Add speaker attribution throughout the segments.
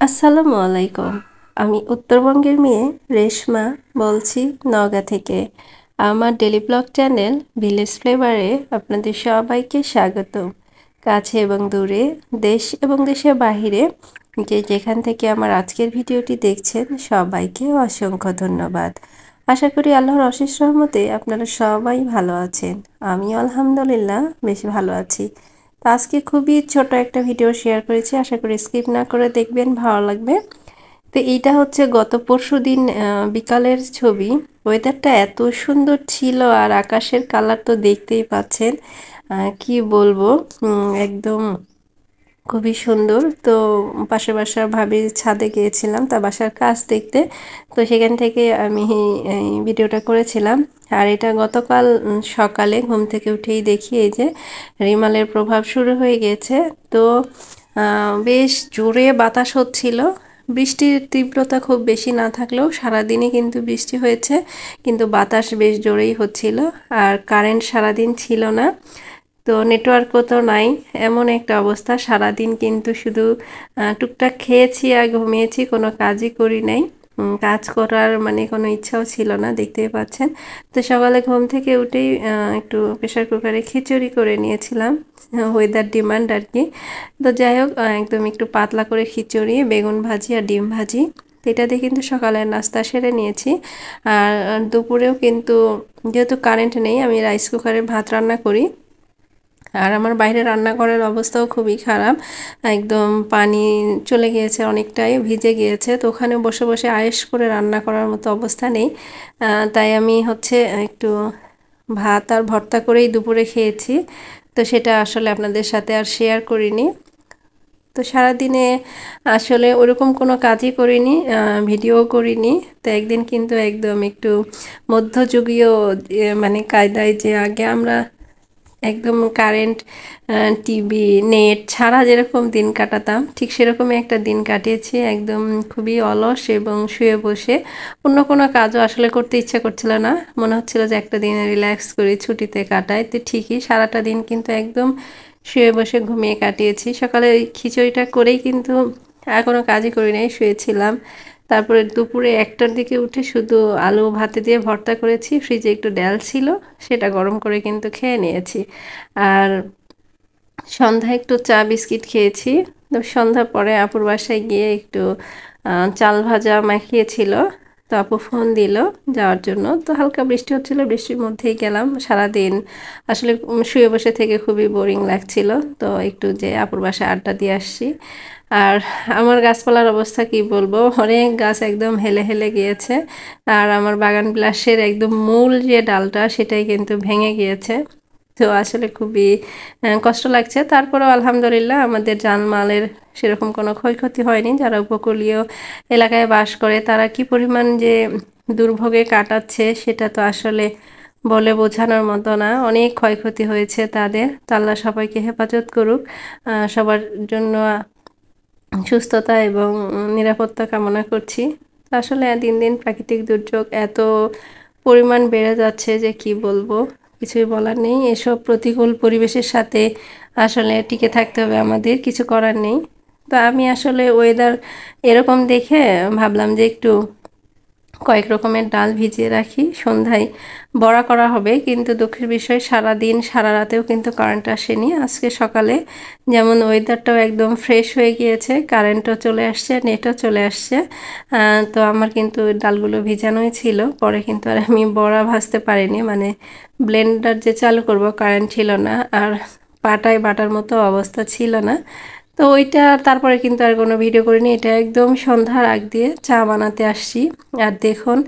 Speaker 1: আসসালামু আলাইকুম। আমি উত্তরবঙ্গের মেয়ে রেশমা বলছি নওগাঁ থেকে। আমার ডেলি ব্লগ চ্যানেল ভিলেজ ফ্লেভারে আপনাদের সবাইকে স্বাগত। কাছে এবং দূরে, দেশ এবং দেশের বাহিরে যে যেখান থেকে আমার আজকের ভিডিওটি দেখছেন সবাইকে অসংখ্য ধন্যবাদ। আশা করি আল্লাহর অশেষ রহমতে আপনারা সবাই ভালো আছেন। আমিও আলহামদুলিল্লাহ বেশ ভালো আছি। তো আজকে খুবই ছোট একটা ভিডিও শেয়ার করেছি, আশা করি স্কিপ না করে দেখবেন, ভালো লাগবে। তো এইটা হচ্ছে গত পরশুদিন বিকালের ছবি। ওয়েদারটা এত সুন্দর ছিল আর আকাশের কালার তো দেখতেই পাচ্ছেন। কি বলবো, একদম খুবই সুন্দর। তো পাশের বাসার ভাবির ছাদে গিয়েছিলাম তার বাসার কাজ দেখতে। তো সেখান থেকে আমি এই ভিডিওটা করেছিলাম। আর এটা গতকাল সকালে ঘুম থেকে উঠেই দেখি এই যে রিমালের প্রভাব শুরু হয়ে গেছে। তো বেশ জোরে বাতাস হচ্ছিল। বৃষ্টির তীব্রতা খুব বেশি না থাকলেও সারাদিনই কিন্তু বৃষ্টি হয়েছে, কিন্তু বাতাস বেশ জোরেই হচ্ছিল। আর কারেন্ট সারাদিন ছিল না, তো নেটওয়ার্কও তো নাই, এমন একটা অবস্থা। সারাদিন কিন্তু শুধু টুকটাক খেয়েছি আর ঘুমিয়েছি, কোনো কাজই করি নাই। কাজ করার মানে কোনো ইচ্ছাও ছিল না, দেখতেই পাচ্ছেন। তো সকালে ঘুম থেকে উঠেই একটু প্রেশার কুকারে খিচুড়ি করে নিয়েছিলাম, ওয়েদার ডিমান্ড আর কি। তো যাই হোক, একদম একটু পাতলা করে খিচুড়ি, বেগুন ভাজি আর ডিম ভাজি, এটা দিয়ে কিন্তু সকালের নাস্তা সেরে নিয়েছি। আর দুপুরেও কিন্তু যেহেতু কারেন্ট নেই, আমি রাইস কুকারে ভাত রান্না করি। আর আমার বাইরে রান্নাঘরের অবস্থাও খুবই খারাপ, একদম পানি চলে গিয়েছে, অনেকটাই ভিজে গিয়েছে। তো ওখানে বসে বসে আয়েশ করে রান্না করার মতো অবস্থা নেই। তাই আমি হচ্ছে একটু ভাত আর ভর্তা করেই দুপুরে খেয়েছি। তো সেটা আসলে আপনাদের সাথে আর শেয়ার করিনি। তো সারাদিনে আসলে ওরকম কোনো কাজই করিনি, ভিডিও করিনি। তো একদিন কিন্তু একদম একটু মধ্যযুগীয় মানে কায়দায়, যে আগে আমরা একদম কারেন্ট, টিভি, নেট ছাড়া যেরকম দিন কাটাতাম, ঠিক সেরকমই একটা দিন কাটিয়েছি। একদম খুবই অলস এবং শুয়ে বসে, অন্য কোনো কাজও আসলে করতে ইচ্ছা করছিল না। মনে হচ্ছিল যে একটা দিন রিল্যাক্স করি, ছুটিতে কাটাই। তো ঠিকই সারাটা দিন কিন্তু একদম শুয়ে বসে ঘুমিয়ে কাটিয়েছি। সকালে ওই খিচুড়িটা করেই কিন্তু আর কোনো কাজই করি নাই, শুয়েছিলাম। তারপরে দুপুরে 1টার দিকে উঠে শুধু আলু ভাতে দিয়ে ভর্তা করেছি, ফ্রিজে একটু ডাল ছিল, সেটা গরম করে কিন্তু খেয়ে নিয়েছি। আর সন্ধ্যায় একটু চা বিস্কিট খেয়েছি। তো সন্ধ্যার পরে আপুর বাসায় গিয়ে একটু চাল ভাজা মাখিয়েছিল। তো আপু ফোন দিল যাওয়ার জন্য। তো হালকা বৃষ্টি হচ্ছিল, বৃষ্টির মধ্যেই গেলাম। সারাদিন আসলে শুয়ে বসে থেকে খুবই বোরিং লাগছিল। তো একটু যে আপুর বাসায় আড্ডা দিয়ে আসছি। আর আমার গাছপালার অবস্থা কি বলবো, অনেক গাছ একদম হেলে হেলে গিয়েছে। আর আমার বাগান বিলাসের একদম মূল যে ডালটা, সেটাই কিন্তু ভেঙে গিয়েছে। তো আসলে খুবই কষ্ট লাগছে। তারপরেও আলহামদুলিল্লাহ আমাদের জানমালের সেরকম কোনো ক্ষয়ক্ষতি হয়নি। যারা উপকূলীয় এলাকায় বাস করে তারা কি পরিমাণ যে দুর্ভোগে কাটাচ্ছে সেটা তো আসলে বলে বোঝানোর মতো না। অনেক ক্ষয়ক্ষতি হয়েছে তাদের। তো আল্লাহ সবাইকে হেফাজত করুক, সবার জন্য সুস্থতা এবং নিরাপত্তা কামনা করছি। আসলে দিন দিন প্রাকৃতিক দুর্যোগ এত পরিমাণ বেড়ে যাচ্ছে যে কি বলবো, কিছুই বলার নেই। এসব প্রতিকূল পরিবেশের সাথে আসলে টিকে থাকতে হবে আমাদের, কিছু করার নেই। তো আমি আসলে ওয়েদার এরকম দেখে ভাবলাম যে একটু কয়েক রকমের ডাল ভিজিয়ে রাখি, সন্ধ্যায় বড়া করা হবে। কিন্তু দুঃখের বিষয় সারা দিন সারা রাতেও কিন্তু কারেন্ট আসেনি। আজকে সকালে যেমন ওয়েদারটাও একদম ফ্রেশ হয়ে গিয়েছে, কারেন্টও চলে আসছে, নেটও চলে আসছে। তো আমার কিন্তু ডালগুলো ভিজানোই ছিল। পরে কিন্তু আর আমি বড়া ভাজতে পারিনি, মানে ব্লেন্ডার যে চালু করব কারেন্ট ছিল না, আর পাটায় বাটার মতো অবস্থা ছিল না। তো ওইটা তারপরে কিন্তু আর কোনো ভিডিও করিনি। এটা একদম সন্ধ্যার আগ দিয়ে চা বানাতে আসছি। আর দেখুন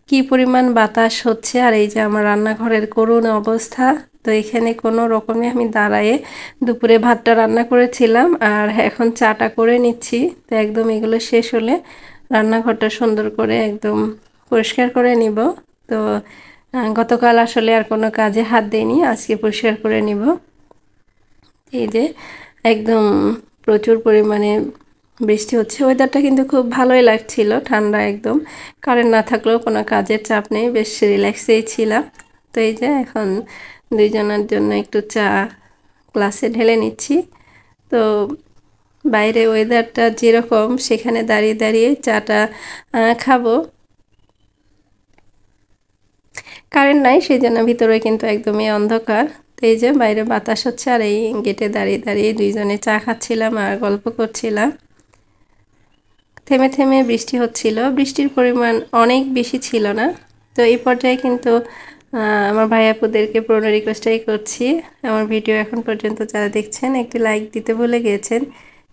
Speaker 1: কি পরিমাণ বাতাস হচ্ছে, আর এই যে আমার রান্নাঘরের করুণ অবস্থা। তো এখানে কোনো রকমে আমি দাঁড়ায়ে দুপুরে ভাতটা রান্না করেছিলাম, আর এখন চাটা করে নিচ্ছি। তো একদম এগুলো শেষ হলে রান্নাঘরটা সুন্দর করে একদম পরিষ্কার করে নিব। তো গতকাল আসলে আর কোনো কাজে হাত দেইনি, আজকে পরিষ্কার করে নিব। এই যে একদম প্রচুর পরিমাণে বৃষ্টি হচ্ছে। ওয়েদারটা কিন্তু খুব ভালোই লাগছিল, ঠান্ডা একদম। কারেন্ট না থাকলেও কোনো কাজের চাপ নেই, বেশ রিল্যাক্সেই ছিলাম। তো এই যে এখন দুইজনের জন্য একটু চা গ্লাসে ঢেলে নিচ্ছি। তো বাইরে ওয়েদারটা যেরকম সেখানে দাঁড়িয়ে দাঁড়িয়ে চাটা খাবো। কারেন্ট নাই, সেই জন্য ভিতরে কিন্তু একদমই অন্ধকার। তো এই যে বাইরে বাতাস হচ্ছে আর এই গেটে দাঁড়িয়ে দাঁড়িয়ে দুইজনে চা খাচ্ছিলাম আর গল্প করছিলাম। থেমে থেমে বৃষ্টি হচ্ছিল, বৃষ্টির পরিমাণ অনেক বেশি ছিল না। তো এই পর্যায়ে কিন্তু আমার ভাই আপুদেরকে পুরনো রিকোয়েস্টটাই করছি, আমার ভিডিও এখন পর্যন্ত যারা দেখছেন একটি লাইক দিতে ভুলে গিয়েছেন,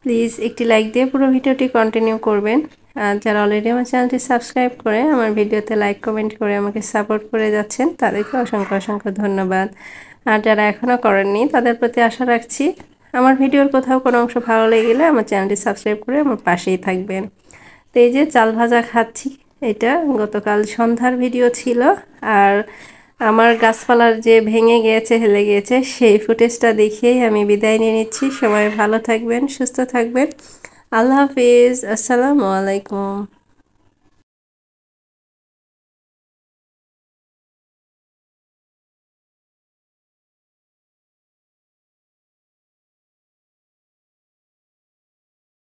Speaker 1: প্লিজ একটি লাইক দিয়ে পুরো ভিডিওটি কন্টিনিউ করবেন। আর যারা অলরেডি আমার চ্যানেলটি সাবস্ক্রাইব করে আমার ভিডিওতে লাইক কমেন্ট করে আমাকে সাপোর্ট করে যাচ্ছেন তাদেরকে অসংখ্য অসংখ্য ধন্যবাদ। আর যারা এখনও করেননি তাদের প্রতি আশা রাখছি আমার ভিডিওর কোথাও কোনো অংশ ভালো লেগে গেলে আমার চ্যানেলটি সাবস্ক্রাইব করে আমার পাশেই থাকবেন। তো এই যে চাল ভাজা খাচ্ছি, এটা গতকাল সন্ধ্যার ভিডিও ছিল। আর আমার গাছপালার যে ভেঙে গিয়েছে হেলে গিয়েছে সেই ফুটেজটা দেখিয়েই আমি বিদায় নিয়ে নিচ্ছি। সবাই ভালো থাকবেন, সুস্থ থাকবেন। আল্লাহ হাফিজ, আসসালামু আলাইকুম।